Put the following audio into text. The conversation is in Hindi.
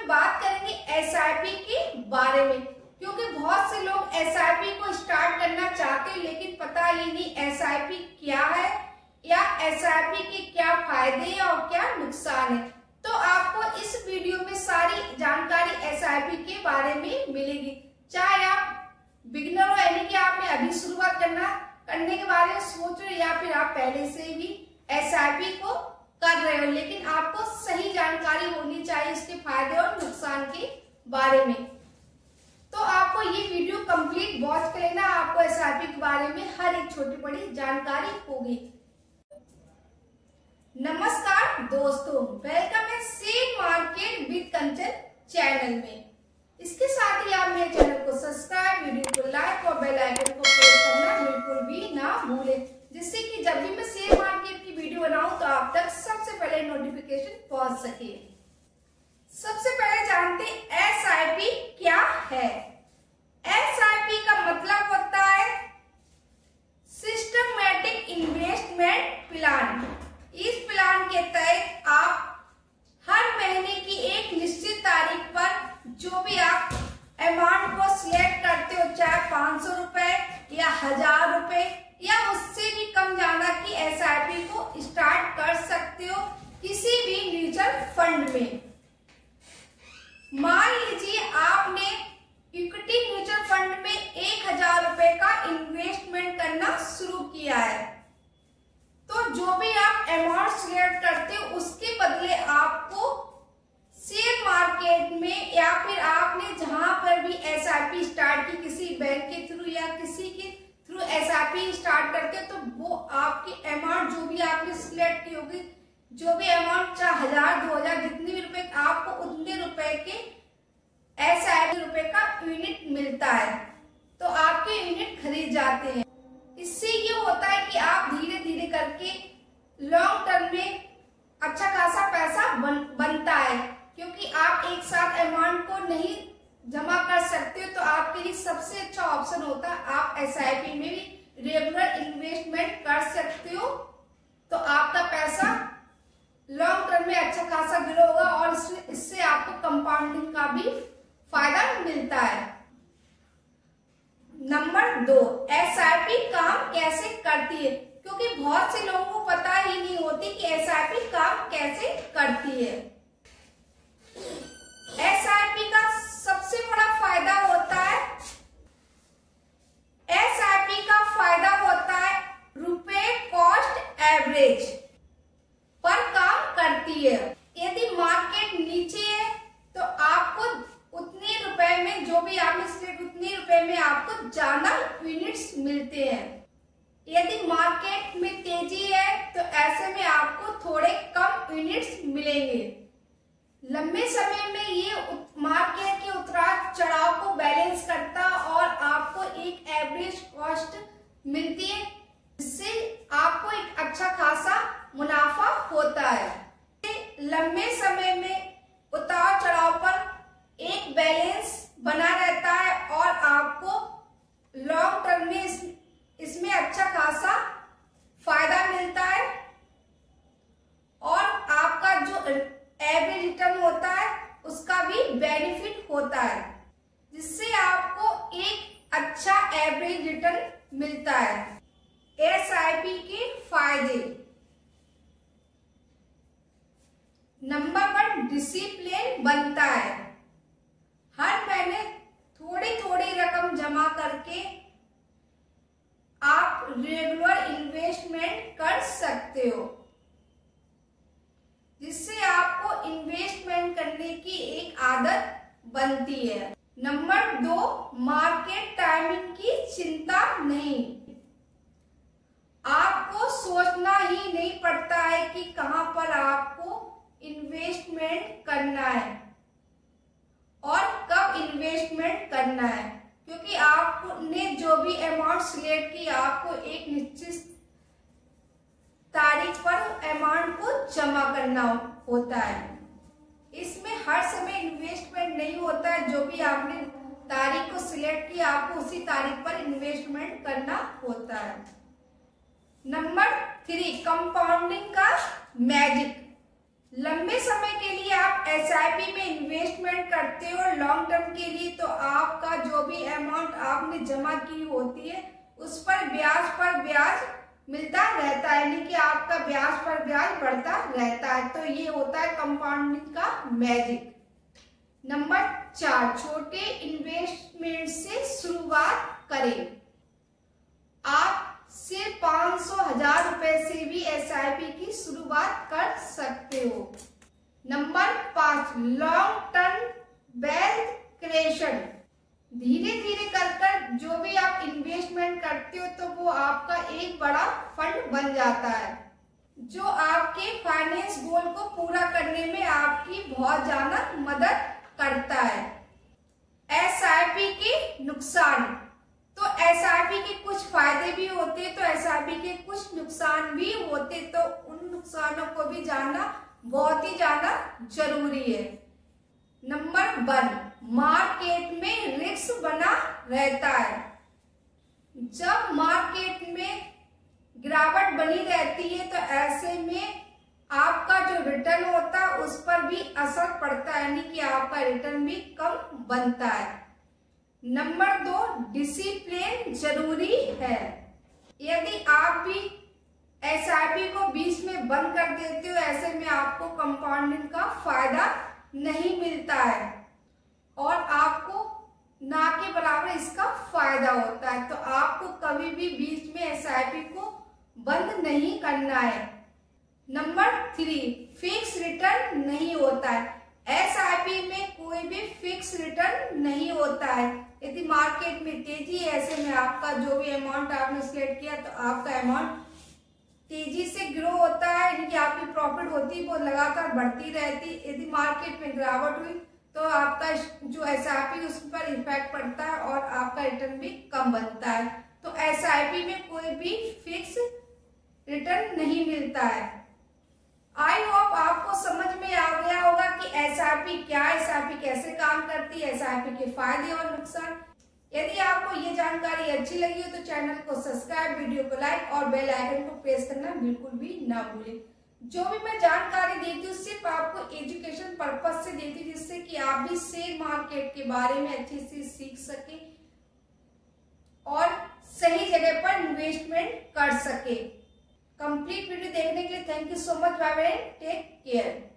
बात करेंगे एसआईपी के बारे में, क्योंकि बहुत से लोग एसआईपी को स्टार्ट करना चाहते हैं लेकिन पता ही नहीं एसआईपी क्या है या एसआईपी के क्या फायदे हैं और क्या नुकसान है। तो आपको इस वीडियो में सारी जानकारी एसआईपी के बारे में मिलेगी। चाहे आप बिगिनर हो यानी कि आपने अभी शुरुआत करने के बारे में सोच रहे या फिर आप पहले से भी एसआईपी को कर रहे हो, लेकिन आपको सही जानकारी होनी चाहिए इसके फायदे और नुकसान के बारे में। तो आपको ये वीडियो कंप्लीट वॉच कर लेना, आपको एसआईपी के बारे में हर एक छोटी बड़ी जानकारी होगी। नमस्कार दोस्तों, वेलकम है share market with Kanchan channel में। इसके साथ ही आप मेरे चैनल को सब्सक्राइब, वीडियो को लाइक और बेल आइकन को प्रेस करना बिल्कुल भी ना भूलें, जिससे कि जब भी मैं शेयर मार्केट की वीडियो बनाऊं तो आप तक सबसे पहले नोटिफिकेशन पहुंच सके। सबसे पहले जानते हैं एसआईपी क्या है। एसआईपी का मतलब होता है सिस्टमैटिक इन्वेस्टमेंट प्लान। इस प्लान के तहत आप हर महीने की एक निश्चित तारीख पर जो भी आप अमाउंट को सिलेक्ट करते हो, चाहे 500 रुपए या 1000 रुपए या उससे भी कम जाना की एसआईपी को स्टार्ट कर सकते हो किसी भी म्यूचुअल फंड में। मान लीजिए आपने इक्विटी म्यूचुअल फंड में 1000 रुपए का इन्वेस्टमेंट करना शुरू किया है, तो जो भी आप अमाउंट सिलेक्ट करते हो उसके बदले आपको शेयर मार्केट में या फिर आपने जहां पर भी एसआईपी स्टार्ट की, किसी बैंक के थ्रू या किसी के थ्रू एसआईपी स्टार्ट करते हो, तो वो आपकी अमाउंट जो भी आपने सिलेक्ट की होगी, जो भी अमाउंट चाहे 1000 2000 जितने भी रुपए, आपको उतने रुपए के एसआईपी रुपए का यूनिट मिलता है, तो आपके यूनिट खरीद जाते हैं। इससे ये होता है कि आप धीरे धीरे करके लॉन्ग टर्म में अच्छा खासा पैसा बनता है, क्योंकि आप एक साथ अमाउंट को नहीं जमा कर सकते हो। तो आपके लिए सबसे अच्छा ऑप्शन होता है आप एसआईपी में भी रेगुलर इन्वेस्टमेंट कर सकते हो, तो आपका पैसा लॉन्ग टर्म में अच्छा खासा ग्रो होगा और इससे आपको कंपाउंडिंग का भी फायदा मिलता है। नंबर 2, एसआईपी काम कैसे करती है, क्योंकि बहुत से लोगों को पता ही नहीं होती कि एसआईपी काम कैसे करती है। एसआईपी का सबसे बड़ा फायदा होता है, एसआईपी का फायदा होता है रुपए कॉस्ट एवरेज पर काम करती है। यदि मार्केट नीचे है तो आपको उतने रुपए में, जो भी आपने सिलेक्ट उतने रुपए में आपको ज्यादा यूनिट्स मिलते हैं। यदि मार्केट में तेजी है तो ऐसे में आपको थोड़े कम यूनिट्स मिलेंगे। लंबे समय में ये मार्केट के उतार चढ़ाव को बैलेंस करता और आपको एक एवरेज कॉस्ट मिलती है, जिससे आपको एक अच्छा खासा मुनाफा होता है। लंबे समय में उतार चढ़ाव पर एक बैलेंस बना रहता है और आपको लॉन्ग टर्म में इसमें अच्छा खासा फायदा मिलता है और आपका जो एवरेज रिटर्न होता है उसका भी बेनिफिट होता है, जिससे आपको एक अच्छा एवरेज रिटर्न मिलता है। एसआईपी के फायदे। नंबर 1, डिसिप्लिन बनता है। हर महीने थोड़ी थोड़ी रकम जमा करके आप रेगुलर इन्वेस्टमेंट कर सकते हो, जिससे आपको इन्वेस्टमेंट करने की एक आदत बनती है। नंबर 2, मार्केट टाइमिंग की चिंता नहीं। आपको सोचना ही नहीं पड़ता है कि कहां पर आपको इन्वेस्टमेंट करना है और कब इन्वेस्टमेंट करना है, क्योंकि आपने जो भी अमाउंट सिलेक्ट की आपको एक निश्चित तारीख पर अमाउंट को जमा करना होता है। इसमें हर समय इन्वेस्टमेंट नहीं होता है, जो भी आपने तारीख को सिलेक्ट की आपको उसी तारीख पर इन्वेस्टमेंट करना होता है। नंबर 3, कंपाउंडिंग का मैजिक। लंबे समय के लिए आप एसआईपी में इन्वेस्टमेंट करते हो लॉन्ग टर्म के लिए, तो आपका जो भी अमाउंट आपने जमा की होती है उस पर ब्याज मिलता रहता है, यानी कि आपका ब्याज पर ब्याज बढ़ता रहता है। तो ये होता है कंपाउंडिंग का मैजिक। नंबर 4, छोटे इन्वेस्टमेंट से शुरुआत करें। आप सिर्फ 500,000 रुपए से भी एसआईपी की शुरुआत कर सकते हो। Number 5, long term wealth creation. धीरे धीरे कर जो भी आप इन्वेस्टमेंट करते हो तो वो आपका एक बड़ा फंड बन जाता है, जो आपके फाइनेंस गोल को पूरा करने में आपकी बहुत ज्यादा मदद करता है। एसआईपी के नुकसान, तो एसआईपी के कुछ फायदे भी होते तो एसआईपी के कुछ नुकसान भी होते, तो उन नुकसानों को भी जानना बहुत ही ज्यादा जरूरी है। नंबर 1, मार्केट में रिस्क बना रहता है। जब मार्केट में गिरावट बनी रहती है तो ऐसे में आपका जो रिटर्न होता है उस पर भी असर पड़ता है, यानी कि आपका रिटर्न भी कम बनता है। नंबर 2, डिसिप्लिन जरूरी है। यदि आप भी एसआईपी को बीच में बंद कर देते हो, ऐसे में आपको कंपाउंडिंग का फायदा नहीं मिलता है और आपको ना के बराबर इसका फायदा होता है। तो आपको कभी भी बीच में एसआईपी को बंद नहीं करना है। नंबर 3, फिक्स रिटर्न नहीं होता है। एसआईपी में कोई भी फिक्स रिटर्न नहीं होता है। यदि मार्केट में तेजी है, ऐसे में आपका जो भी अमाउंट आपने सेट किया तो आपका अमाउंट तेजी से ग्रो होता है, यानी कि आपकी प्रॉफिट होती है वो लगातार बढ़ती रहती। यदि मार्केट में गिरावट हुई तो आपका जो एसआईपी उस पर इफेक्ट पड़ता है और आपका रिटर्न भी कम बनता है। तो एसआईपी में कोई भी फिक्स रिटर्न नहीं मिलता है। आई होप आपको समझ में आ गया होगा कि एसआईपी क्या है, एसआईपी कैसे काम करती है, एसआईपी के फायदे और नुकसान। यदि आपको ये जानकारी अच्छी लगी हो तो चैनल को सब्सक्राइब, वीडियो को लाइक और बेल आइकन को प्रेस करना बिल्कुल भी ना भूलें। जो भी मैं जानकारी देती हूँ सिर्फ आपको एजुकेशन पर्पस से देती हूँ, जिससे कि आप भी शेयर मार्केट के बारे में अच्छे से सीख सके और सही जगह पर इन्वेस्टमेंट कर सके। कंप्लीट वीडियो देखने के लिए thank you so much. Bye bye, take care.